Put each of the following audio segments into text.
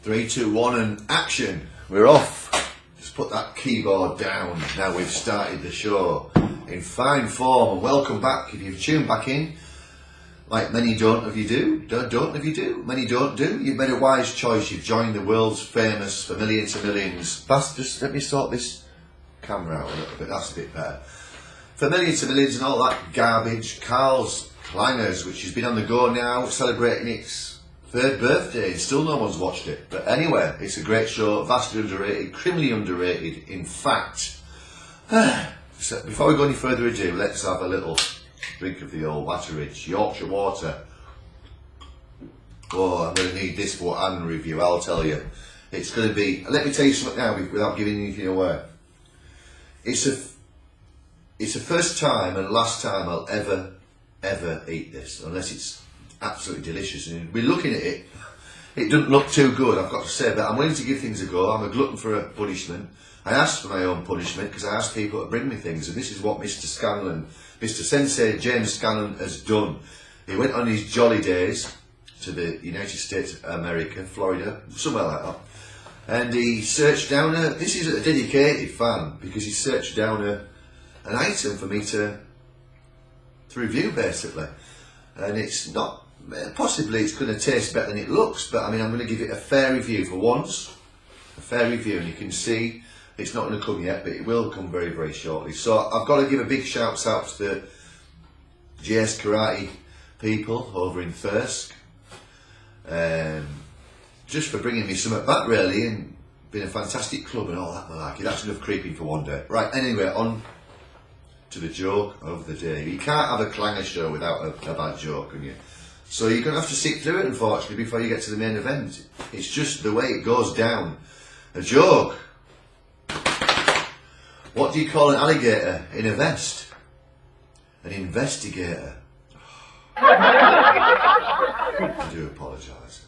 3, 2, 1 and action. We're off. Just put that keyboard down. Now we've started the show in fine form, and welcome back. If you've tuned back in, like many don't of you do, many don't do, you've made a wise choice. You've joined the world's famous Familiar to Millions. That's just, let me sort this camera out a little bit, that's a bit better. Familiar to Millions and all that garbage. Karls Klanges, which has been on the go now, celebrating its 3rd birthday. Still no one's watched it. But anyway, it's a great show, vastly underrated, criminally underrated, in fact. So before we go any further ado, let's have a little drink of the old Watteridge, Yorkshire water. Oh, I'm going to need this for an review, I'll tell you. It's going to be, let me tell you something now without giving anything away. It's the first time and last time I'll ever eat this, unless it's absolutely delicious. And we're looking at it, it doesn't look too good, I've got to say, but I'm willing to give things a go. I'm a glutton for a punishment. I asked for my own punishment because I asked people to bring me things, and this is what Mr. Scanlon, Mr. Sensei James Scanlon has done. He went on his jolly days to the United States of America, Florida, somewhere like that, and he searched down this is a dedicated fan, because he searched down an item for me to review basically, and it's not, possibly it's going to taste better than it looks, but I mean I'm going to give it a fair review for once, a fair review, and you can see it's not going to come yet, but it will come very, very shortly. So I've got to give a big shout out to the GS Karate people over in Thirsk, just for bringing me something back really, and being a fantastic club and all that malarkey. That's enough creeping for one day. Right, anyway, on to the joke of the day. You can't have a clanger show without a bad joke, can you? So you're going to have to sit through it, unfortunately, before you get to the main event. It's just the way it goes down. A joke. What do you call an alligator in a vest? An investigator. I do apologise.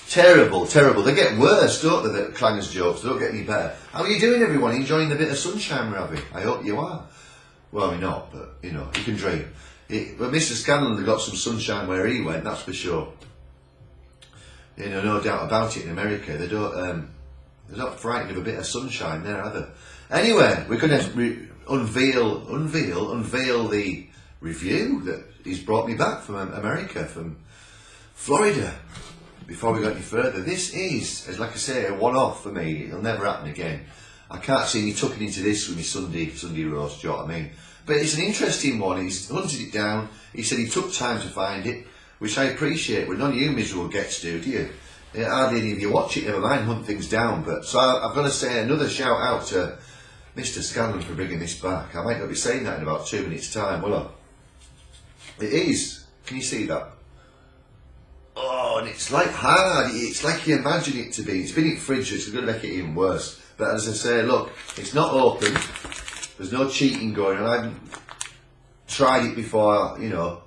Terrible, terrible. They get worse, don't they, the clangers jokes? They don't get any better. How are you doing, everyone? Enjoying the bit of sunshine we're having? I hope you are. Well, we're not, but, you know, you can dream. Well, Mr. Scanlon got some sunshine where he went, that's for sure. You know, no doubt about it, in America. They're not frightened of a bit of sunshine there, are they? Anyway, we're going to unveil the review that he's brought me back from America, from Florida. Before we go any further, this is, like I say, a one-off for me. It'll never happen again. I can't see me tucking into this with my Sunday roast, do you know what I mean? But it's an interesting one. He's hunted it down. He said he took time to find it, which I appreciate. Well, none of you miserable gets do you? Hardly any of you watch it, never mind hunt things down. But so I've got to say another shout out to Mr. Scanlon for bringing this back. I might not be saying that in about 2 minutes' time, will I? It is. Can you see that? Oh, and it's like hard. It's like you imagine it to be. It's been in the fridge, it's going to make it even worse. But as I say, look, it's not open. There's no cheating going on. I haven't tried it before, you know.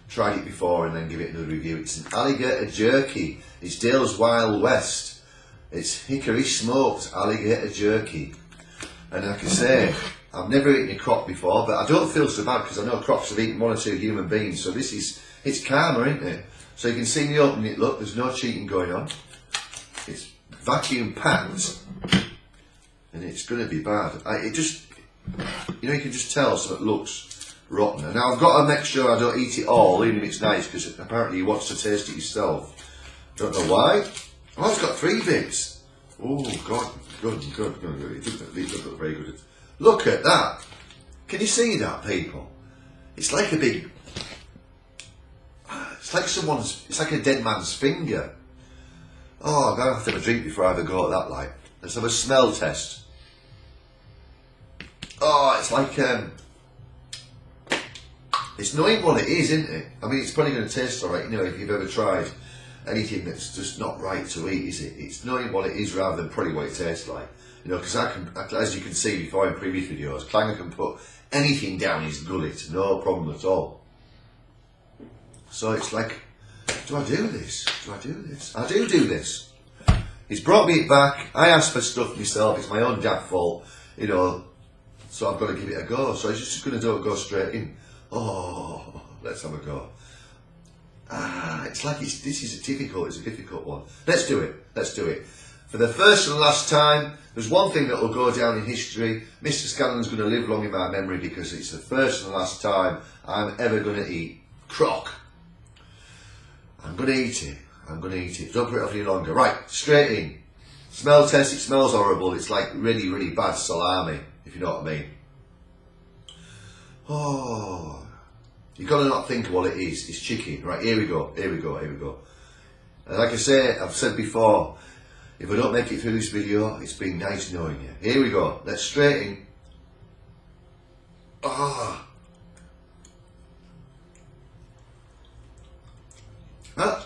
Tried it before and then give it another review. It's an alligator jerky. It's Dale's Wild West. It's hickory smoked alligator jerky. And like I say, I've never eaten a croc before, but I don't feel so bad because I know crocs have eaten 1 or 2 human beings. So this is, it's karma, isn't it? So you can see me opening it, look, there's no cheating going on. It's vacuum packed. And it's going to be bad. It just, you know, you can just tell something looks rotten. And now I've got to make sure I don't eat it all, even if it's nice, because apparently he wants to taste it yourself. Don't know why. Oh, it's got 3 bits. Oh, God. Good. It doesn't look very good. Look at that. Can you see that, people? It's like a big... It's like it's like a dead man's finger. Oh, I'm going to have to have a drink before I have a go at that, like. Let's have a smell test. Oh, it's like, it's knowing what it is, isn't it? I mean, it's probably going to taste alright, you know, if you've ever tried anything that's just not right to eat, is it? It's knowing what it is rather than probably what it tastes like. You know, because as you can see before in previous videos, Clanger can put anything down his gullet, no problem at all. So it's like, do I do this? I do this. He's brought me it back. I asked for stuff myself. It's my own damn fault, you know. So I've got to give it a go. So I'm just going to go straight in. Oh, let's have a go. this is it's a difficult one. Let's do it. Let's do it. For the first and last time, there's one thing that will go down in history. Mr. Scanlon's going to live long in my memory because it's the first and last time I'm ever going to eat croc. I'm going to eat it. I'm going to eat it. Don't put it off any longer. Right, straight in. Smell test. It smells horrible. It's like really, really bad salami, if you know what I mean. Oh, you've got to not think of what it is. It's chicken. Right, here we go. Here we go. Here we go. And like I say, I've said before, if I don't make it through this video, it's been nice knowing you. Here we go. Let's straight in. Ah. That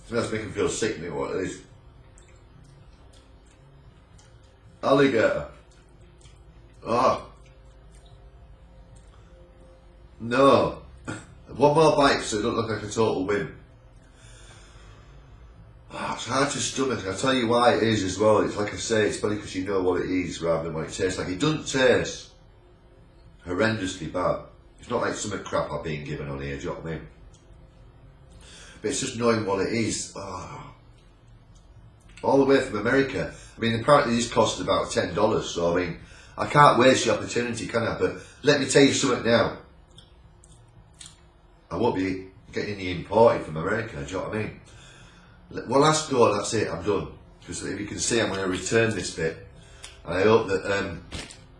smells making me feel sick, me what it is. Alligator. Ah. No. One more bite so it don't look like a total win. Oh, it's hard to stomach. I'll tell you why it is as well. It's like I say, it's probably because you know what it is rather than what it tastes like. It doesn't taste horrendously bad. It's not like some crap I've been given on here, do you know what I mean? But it's just knowing what it is. Oh. All the way from America. I mean, apparently this cost about $10, so I mean, I can't waste the opportunity, can I? But let me tell you something now. I won't be getting any imported from America, do you know what I mean? Well, last go, and that's it, I'm done. Because if you can see, I'm going to return this bit. And I hope that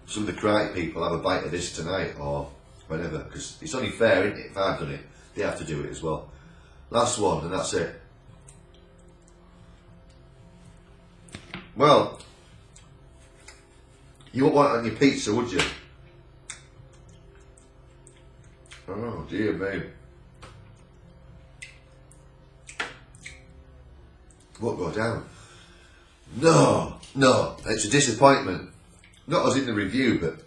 some of the karate people have a bite of this tonight or whenever. Because it's only fair, isn't it? If I've done it, they have to do it as well. Last one, and that's it. Well, you wouldn't want it on your pizza, would you? Oh, dear me. Won't go down. No, it's a disappointment. Not as in the review, but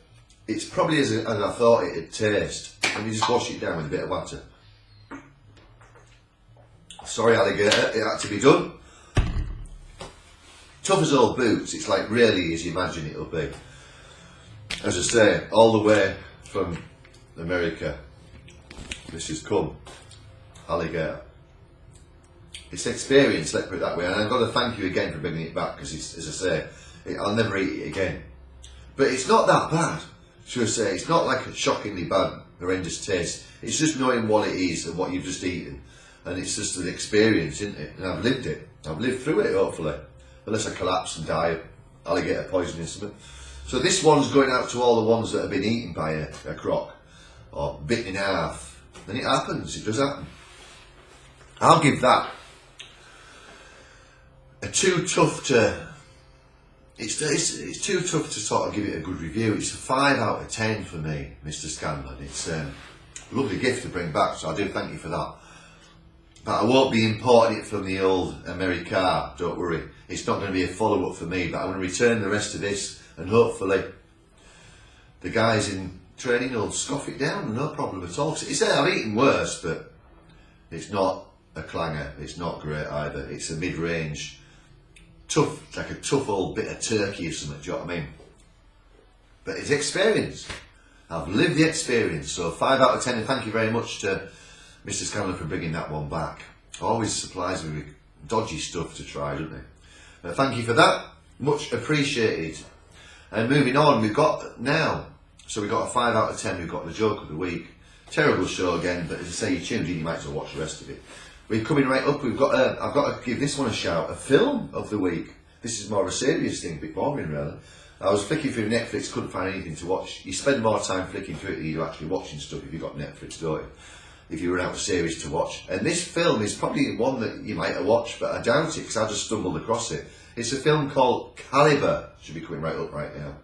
it's probably as I thought it'd taste. Let me just wash it down with a bit of water. Sorry, alligator, it had to be done. Tough as old boots, it's like really as you imagine it'll be. As I say, all the way from America, this has come. Alligator. It's experience, let's put it that way, and I've got to thank you again for bringing it back because, as I say, I'll never eat it again. But it's not that bad, should I say. It's not like a shockingly bad, horrendous taste. It's just knowing what it is and what you've just eaten, and it's just an experience, isn't it? And I've lived it. I've lived through it, hopefully, unless I collapse and die of alligator poisoning something. So this one's going out to all the ones that have been eaten by a croc or bitten in half. And it happens. It does happen. I'll give that too tough to. It's too tough to sort of give it a good review. It's a 5 out of 10 for me, Mr. Scanlon. It's a lovely gift to bring back, so I do thank you for that. But I won't be importing it from the old America, don't worry. It's not going to be a follow-up for me, but I'm going to return the rest of this, and hopefully the guys in training will scoff it down, no problem at all. It's I've eaten worse, but it's not a clanger. It's not great either. It's a mid-range. Tough, like a tough old bit of turkey or something, do you know what I mean? But it's experience. I've lived the experience, so 5 out of 10, and thank you very much to Mr. Scanlon for bringing that one back. Always supplies me with dodgy stuff to try, doesn't he? Thank you for that, much appreciated. And moving on, we've got now, so we've got a 5 out of 10, we've got the joke of the week. Terrible show again, but as I say, you tuned in, you might as well watch the rest of it. We're coming right up. We've got. I've got to give this one a shout. A film of the week. This is more of a serious thing, a bit boring really. I was flicking through Netflix, couldn't find anything to watch. You spend more time flicking through it than you do actually watching stuff if you've got Netflix, don't you? If you run out of series to watch. And this film is probably one that you might have watched, but I doubt it because I just stumbled across it. It's a film called Caliber. Should be coming right up right now.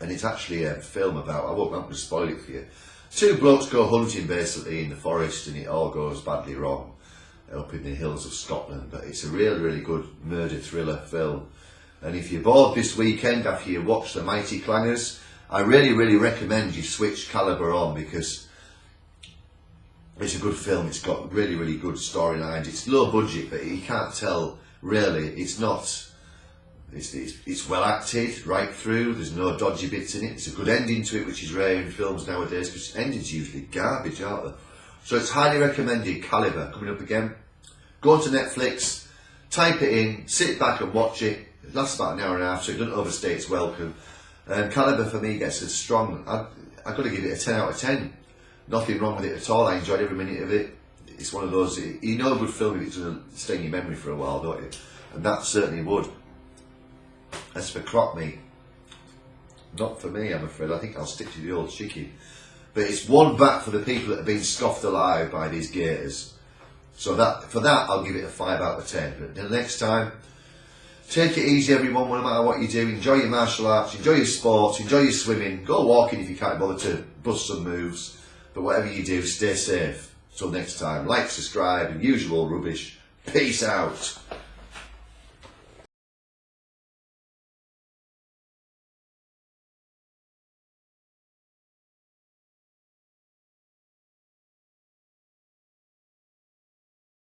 And it's actually a film about. I'm not going to spoil it for you. 2 blokes go hunting basically in the forest and it all goes badly wrong up in the hills of Scotland, but it's a really, really good murder thriller film. And if you're bored this weekend after you watch The Mighty Clangers, I really, really recommend you switch Caliber on because it's a good film. It's got really, really good storylines. It's low budget, but you can't tell really. It's not. It's well acted right through. There's no dodgy bits in it. It's a good ending to it, which is rare in films nowadays because endings are usually garbage, aren't they? So it's highly recommended. Caliber coming up again. Go onto Netflix, type it in, sit back and watch it. It lasts about an hour and a half, so it doesn't overstay its welcome. Caliber for me gets as strong. I've got to give it a 10 out of 10. Nothing wrong with it at all. I enjoyed every minute of it. It's one of those, you know, a good film if it's going to stay in your memory for a while, don't you? And that certainly would. As for crop meat, not for me, I'm afraid. I think I'll stick to the old chicken. But it's one back for the people that have been scoffed alive by these gators. So for that, I'll give it a 5 out of 10. But the next time, take it easy, everyone, no matter what you do. Enjoy your martial arts, enjoy your sports, enjoy your swimming. Go walking if you can't bother to bust some moves. But whatever you do, stay safe. Till next time, like, subscribe, and usual rubbish. Peace out.